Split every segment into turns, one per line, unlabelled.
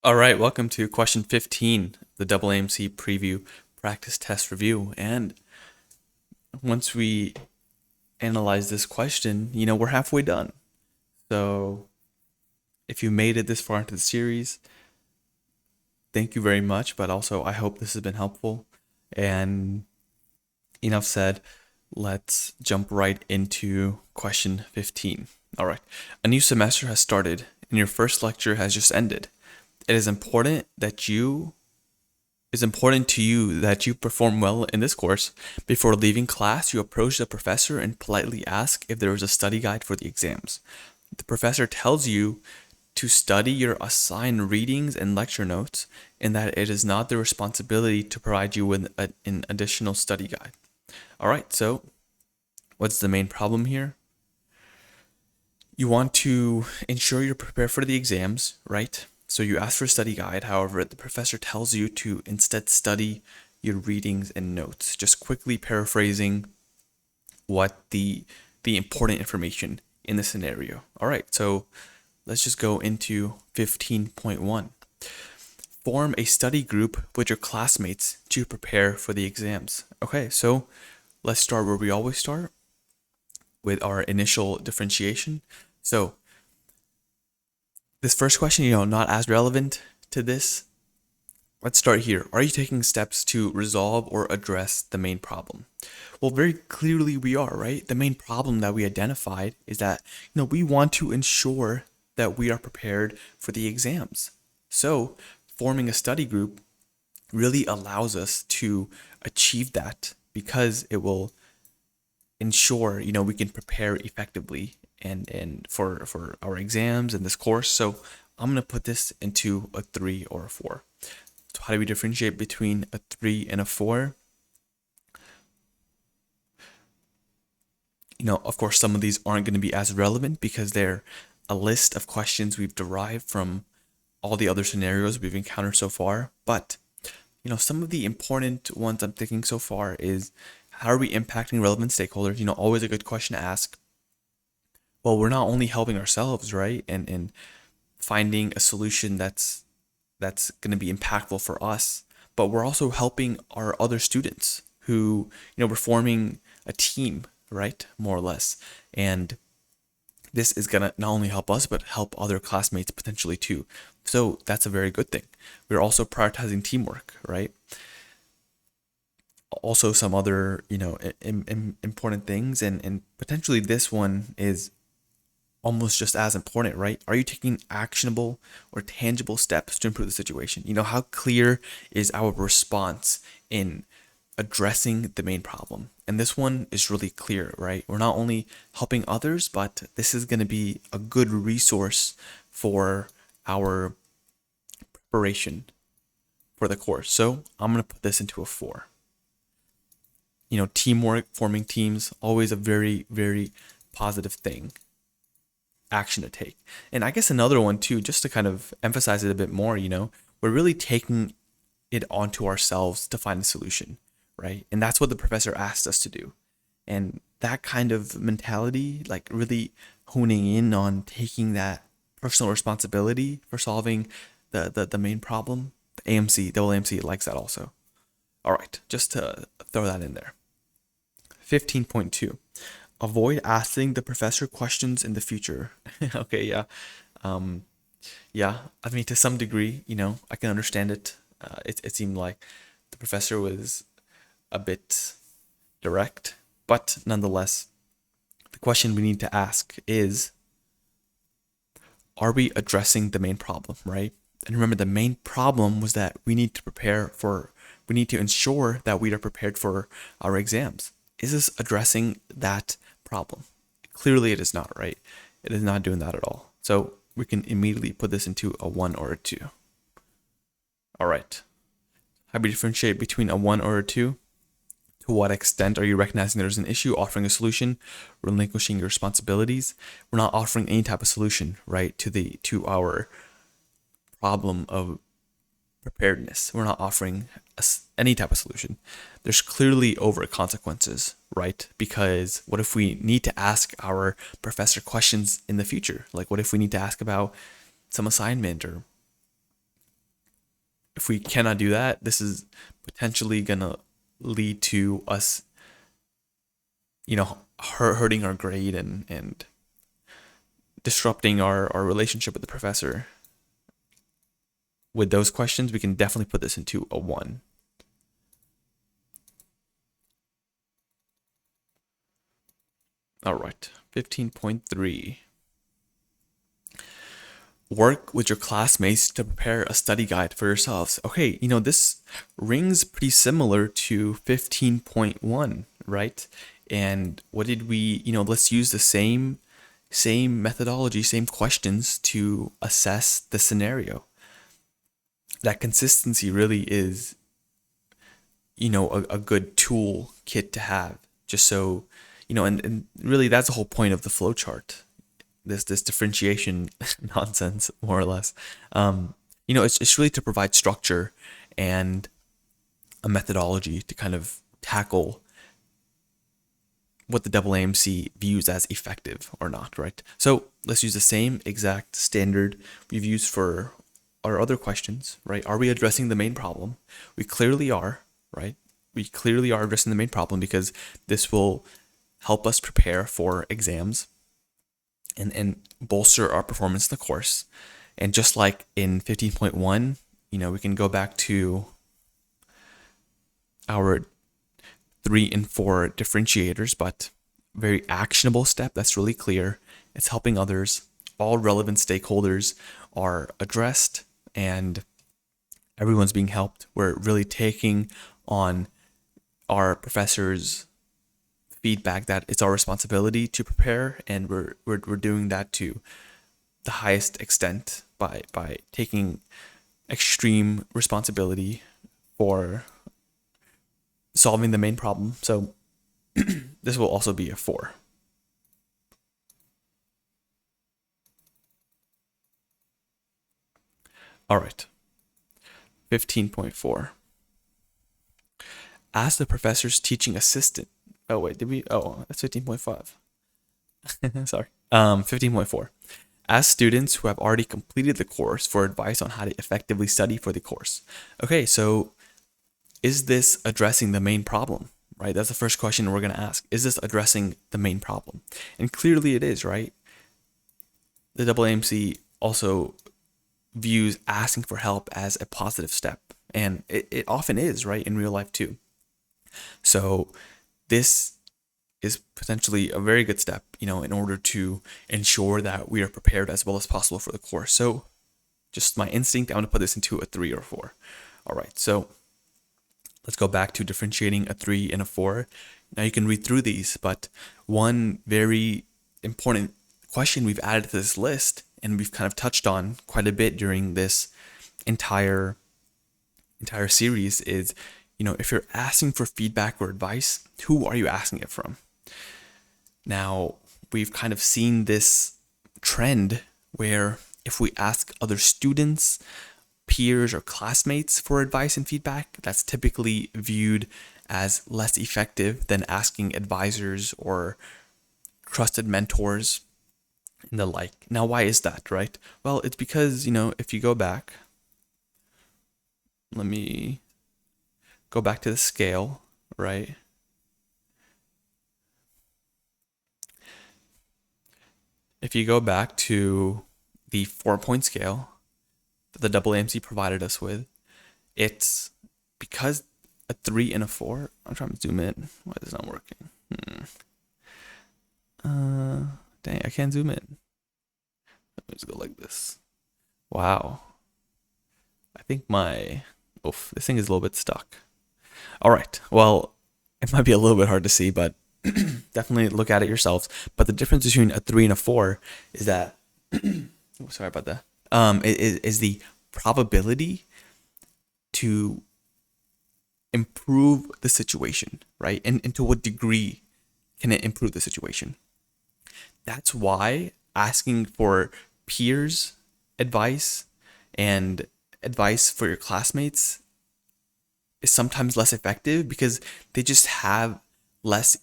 All right, welcome to question 15, the AAMC preview practice test review. And once we analyze this question, we're halfway done. So if you made it this far into the series, thank you very much. But also, I hope this has been helpful. And enough said, let's jump right into question 15. All right, a new semester has started and your first lecture has just ended. It is important to you that you perform well in this course. Before leaving class, you approach the professor and politely ask if there is a study guide for the exams. The professor tells you to study your assigned readings and lecture notes, and that it is not their responsibility to provide you with an additional study guide. All right, so what's the main problem here? You want to ensure you're prepared for the exams, right? So you ask for a study guide. However, the professor tells you to instead study your readings and notes. Just quickly paraphrasing what the important information in the scenario. All right, so let's just go into 15.1. Form a study group with your classmates to prepare for the exams. Okay, so let's start where we always start, with our initial differentiation. So this first question, not as relevant to this. Let's start here. Are you taking steps to resolve or address the main problem? Well, very clearly we are, right? The main problem that we identified is that, we want to ensure that we are prepared for the exams. So forming a study group really allows us to achieve that, because it will ensure, we can prepare effectively and for our exams in this course. So I'm going to put this into a 3 or a 4. So how do we differentiate between a 3 and a 4? Of course, some of these aren't going to be as relevant because they're a list of questions we've derived from all the other scenarios we've encountered so far. But, some of the important ones I'm thinking so far is, how are we impacting relevant stakeholders? Always a good question to ask. Well, we're not only helping ourselves, right? And finding a solution that's going to be impactful for us, but we're also helping our other students who, we're forming a team, right? More or less. And this is going to not only help us, but help other classmates potentially too. So that's a very good thing. We're also prioritizing teamwork, right? Also some other, important things, and potentially this one is almost just as important, right? Are you taking actionable or tangible steps to improve the situation? How clear is our response in addressing the main problem? And this one is really clear, right? We're not only helping others, but this is going to be a good resource for our preparation for the course. So I'm going to put this into a 4. Teamwork, forming teams, always a very, very positive thing, action to take. And I guess another one too, just to kind of emphasize it a bit more, we're really taking it onto ourselves to find a solution, right? And that's what the professor asked us to do. And that kind of mentality, like really honing in on taking that personal responsibility for solving the main problem, the AAMC likes that also. All right, just to throw that in there. 15.2. Avoid asking the professor questions in the future. Okay, yeah. Yeah, I mean, to some degree, I can understand it. It seemed like the professor was a bit direct, but nonetheless, the question we need to ask is, are we addressing the main problem, right? And remember, the main problem was that we need to ensure that we are prepared for our exams. Is this addressing that problem? Clearly it is not, right? It is not doing that at all. So we can immediately put this into a 1 or a 2. All right. How do we differentiate between a 1 or a 2? To what extent are you recognizing there's an issue, offering a solution, relinquishing your responsibilities? We're not offering any type of solution, right, to our problem of preparedness. We're not offering any type of solution. There's clearly over consequences, right? Because what if we need to ask our professor questions in the future? Like, what if we need to ask about some assignment or if we cannot do that, this is potentially gonna lead to us, hurting our grade and disrupting our relationship with the professor. With those questions, we can definitely put this into a 1. All right, 15.3. Work with your classmates to prepare a study guide for yourselves. Okay, this rings pretty similar to 15.1, right? And what did we, let's use the same methodology, same questions to assess the scenario. That consistency really is, a good tool kit to have, just so, and really that's the whole point of the flowchart. This differentiation nonsense, more or less. It's really to provide structure and a methodology to kind of tackle what the AAMC views as effective or not, right? So let's use the same exact standard we've used for our other questions, right? Are we addressing the main problem? We clearly are, right? We clearly are addressing the main problem because this will help us prepare for exams and bolster our performance in the course. And just like in 15.1, we can go back to our 3 and 4 differentiators, but very actionable step that's really clear. It's helping others. All relevant stakeholders are addressed and everyone's being helped. We're really taking on our professors' feedback that it's our responsibility to prepare, and we're doing that to the highest extent by taking extreme responsibility for solving the main problem. So this will also be a 4. All right. 15.4. Ask the professor's teaching assistant. Oh, wait, that's 15.5. Sorry. 15.4. Ask students who have already completed the course for advice on how to effectively study for the course. Okay, so is this addressing the main problem, right? That's the first question we're going to ask. Is this addressing the main problem? And clearly it is, right? The AAMC also views asking for help as a positive step, and it often is, right, in real life too. So this is potentially a very good step, in order to ensure that we are prepared as well as possible for the course. So just my instinct, I'm going to put this into a 3 or 4. All right, so let's go back to differentiating a 3 and a 4. Now you can read through these, but one very important question we've added to this list, and we've kind of touched on quite a bit during this entire series, is, if you're asking for feedback or advice, who are you asking it from? Now, we've kind of seen this trend where if we ask other students, peers, or classmates for advice and feedback, that's typically viewed as less effective than asking advisors or trusted mentors and the like. Now, why is that, right? Well, it's because, if you go back, let me go back to the scale, right? If you go back to the 4-point scale that the AAMC provided us with, it's because a 3 and a 4. I'm trying to zoom in. Why is this not working? Dang, I can't zoom in. Let me just go like this. Wow. I think this thing is a little bit stuck. All right. Well, it might be a little bit hard to see, but definitely look at it yourselves. But the difference between a 3 and a 4 is that, sorry about that, is the probability to improve the situation, right? And to what degree can it improve the situation? That's why asking for peers' advice and advice for your classmates is sometimes less effective, because they just have less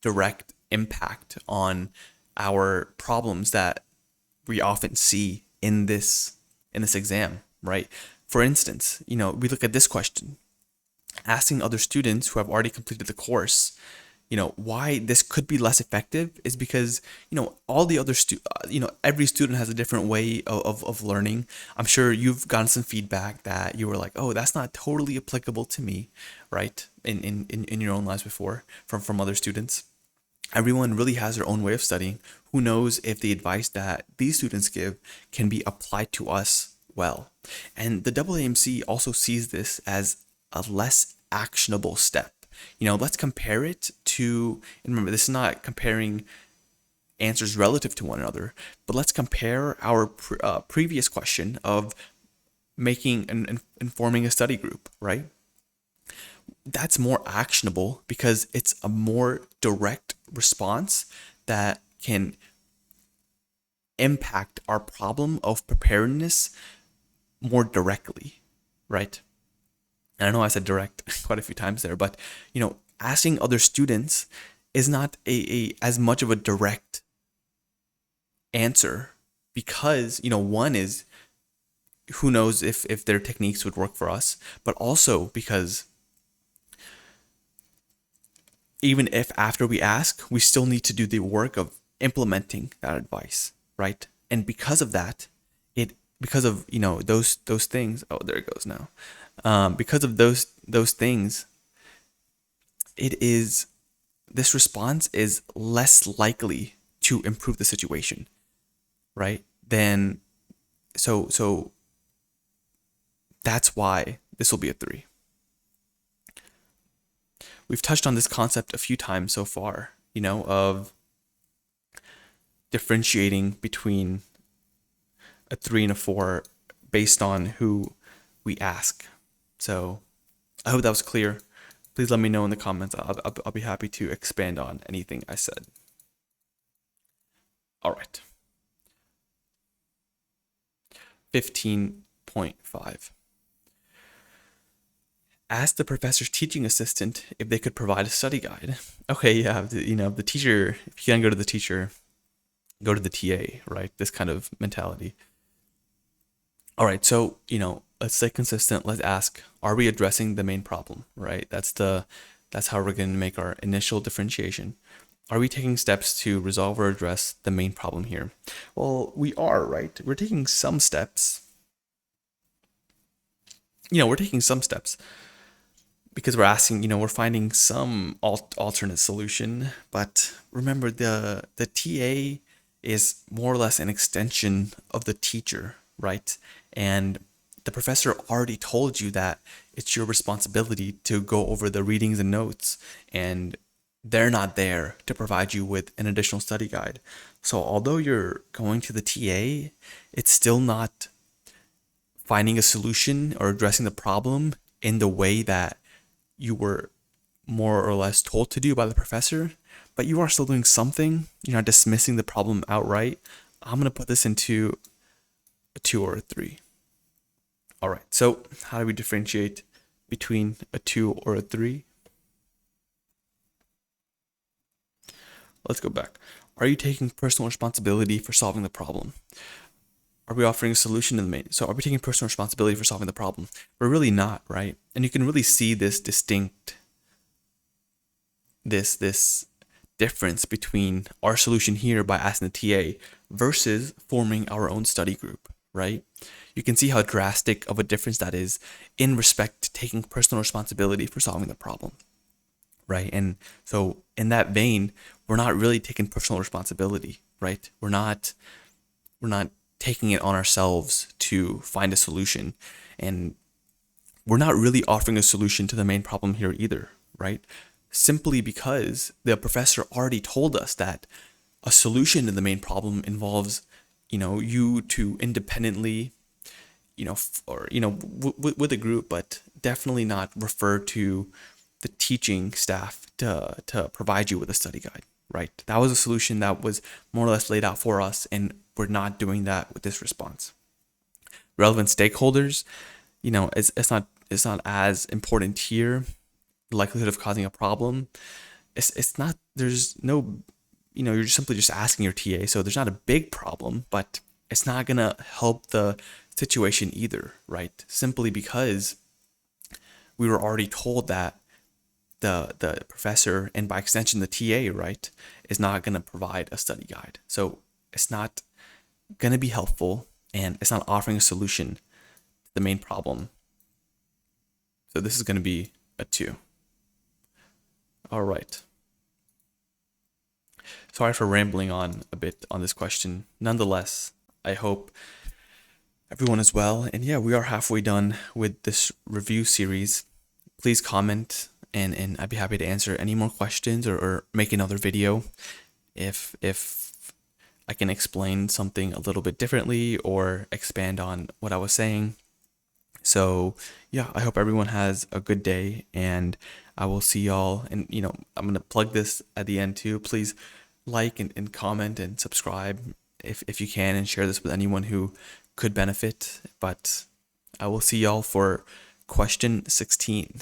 direct impact on our problems that we often see in this exam, right? For instance, we look at this question, asking other students who have already completed the course, why this could be less effective is because, all the other every student has a different way of learning. I'm sure you've gotten some feedback that you were like, oh, that's not totally applicable to me, right? In your own lives before from other students. Everyone really has their own way of studying. Who knows if the advice that these students give can be applied to us well? And the AAMC also sees this as a less actionable step. Let's compare it to, and remember, this is not comparing answers relative to one another, but let's compare our previous question of making and informing a study group, right? That's more actionable because it's a more direct response that can impact our problem of preparedness more directly, right? And I know I said direct quite a few times there, but asking other students is not a as much of a direct answer because one is, who knows if their techniques would work for us, but also because even if after we ask, we still need to do the work of implementing that advice, right? And because of that, because of those things. Oh, there it goes now. Because of those things, this response is less likely to improve the situation, right? Then, so that's why this will be a 3. We've touched on this concept a few times so far, of differentiating between a 3 and a 4 based on who we ask. So I hope that was clear. Please let me know in the comments. I'll be happy to expand on anything I said. All right. 15.5. Ask the professor's teaching assistant if they could provide a study guide. Okay, yeah, the teacher, if you can't go to the teacher, go to the TA, right? This kind of mentality. All right, so, let's stay consistent. Let's ask, are we addressing the main problem, right? That's how we're going to make our initial differentiation. Are we taking steps to resolve or address the main problem here? Well, we are, right? We're taking some steps. We're taking some steps because we're asking, we're finding some alternate solution. But remember, the TA is more or less an extension of the teacher, right? And the professor already told you that it's your responsibility to go over the readings and notes, and they're not there to provide you with an additional study guide. So although you're going to the TA, it's still not finding a solution or addressing the problem in the way that you were more or less told to do by the professor, but you are still doing something. You're not dismissing the problem outright. I'm going to put this into a 2 or a 3. All right, so how do we differentiate between a 2 or a 3? Let's go back. Are you taking personal responsibility for solving the problem? Are we offering a solution to the main? So are we taking personal responsibility for solving the problem? We're really not, right? And you can really see this this difference between our solution here by asking the TA versus forming our own study group, right? You can see how drastic of a difference that is in respect to taking personal responsibility for solving the problem, right? And so in that vein, we're not really taking personal responsibility, right? We're not taking it on ourselves to find a solution, and we're not really offering a solution to the main problem here either, right? Simply because the professor already told us that a solution to the main problem involves, you to independently, with a group, but definitely not refer to the teaching staff to provide you with a study guide, right? That was a solution that was more or less laid out for us, and we're not doing that with this response. Relevant stakeholders, it's not as important here. The likelihood of causing a problem, it's not. There's no, you're simply just asking your TA, so there's not a big problem, but it's not gonna help the situation either, right? Simply because we were already told that the professor, and by extension the TA, right, is not going to provide a study guide. So it's not going to be helpful, and it's not offering a solution to the main problem. So this is going to be a 2. All right. Sorry for rambling on a bit on this question. Nonetheless, I hope everyone is well. And yeah, we are halfway done with this review series. Please comment, and I'd be happy to answer any more questions, or make another video if I can explain something a little bit differently or expand on what I was saying. So yeah, I hope everyone has a good day, and I will see y'all. And I'm gonna plug this at the end too. Please like and comment and subscribe if you can, and share this with anyone who could benefit. But I will see y'all for question 16.